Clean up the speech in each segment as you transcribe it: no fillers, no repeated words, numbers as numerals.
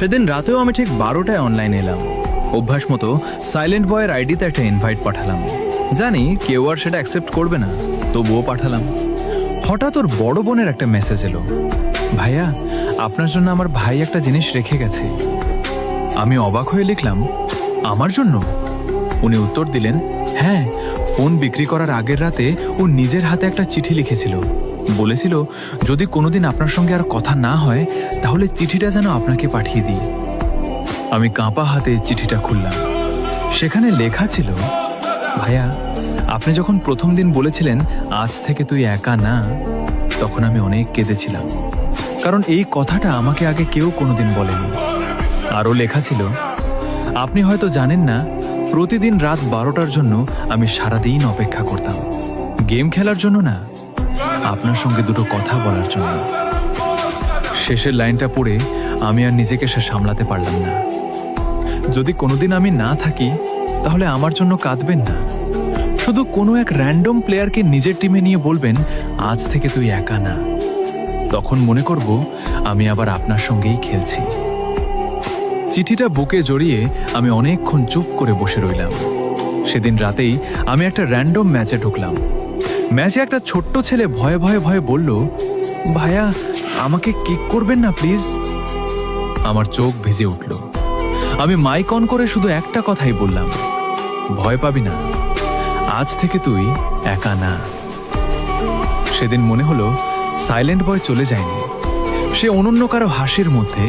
সেদিন রাতেও আমি ঠিক 12টায় অনলাইনে এলাম। অভ্যাস মতো সাইলেন্ট বয়ের আইডিতে একটা ইনভাইট পাঠালাম। জানি কেউ আর সেটা অ্যাকসেপ্ট করবে না, তবুও পাঠালাম। হঠাৎ ওর বড় বোনের একটা মেসেজ এলো, ভাইয়া আপনার জন্য আমার ভাই একটা জিনিস রেখে গেছে। আমি অবাক হয়ে লিখলাম, আমার জন্য? উনি উত্তর দিলেন, হ্যাঁ, ফোন বিক্রি করার আগের রাতে ও নিজের হাতে একটা চিঠি লিখেছিল। বলেছিল যদি কোনোদিন আপনার সঙ্গে আর কথা না হয় তাহলে চিঠিটা যেন আপনাকে পাঠিয়ে দিই। আমি কাঁপা হাতে চিঠিটা খুললাম। সেখানে লেখা ছিল, ভাইয়া আপনি যখন প্রথম দিন বলেছিলেন আজ থেকে তুই একা না, তখন আমি অনেক কেঁদেছিলাম, কারণ এই কথাটা আমাকে আগে কেউ কোনোদিন বলেনি। আরও লেখা ছিল, আপনি হয়তো জানেন না, প্রতিদিন রাত 12টার জন্য আমি সারাদিন অপেক্ষা করতাম। গেম খেলার জন্য না, আপনার সঙ্গে দুটো কথা বলার জন্য। শেষের লাইনটা পড়ে আমি আর নিজেকে সে সামলাতে পারলাম না। যদি কোনোদিন আমি না থাকি তাহলে আমার জন্য কাঁদবেন না, শুধু কোনো এক র্যান্ডম প্লেয়ারকে নিজের টিমে নিয়ে বলবেন আজ থেকে তুই একা না। তখন মনে করব আমি আবার আপনার সঙ্গেই খেলছি। চিঠিটা বুকে জড়িয়ে আমি অনেকক্ষণ চুপ করে বসে রইলাম। সেদিন রাতেই আমি একটা র্যান্ডম ম্যাচে ঢুকলাম। ম্যাচে একটা ছোট্ট ছেলে ভয়ে ভয়ে ভয়ে বলল, ভাইয়া আমাকে কিক করবেন না প্লিজ। আমার চোখ ভিজে উঠল। আমি মাইক অন করে শুধু একটা কথাই বললাম, ভয় পাবি না, আজ থেকে তুই একা না। সেদিন মনে হলো সাইলেন্ট বয় চলে যায়নি। সে অনন্য কারো হাসির মধ্যে,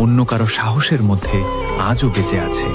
অন্য কারো সাহসের মধ্যে আজও বেঁচে আছে।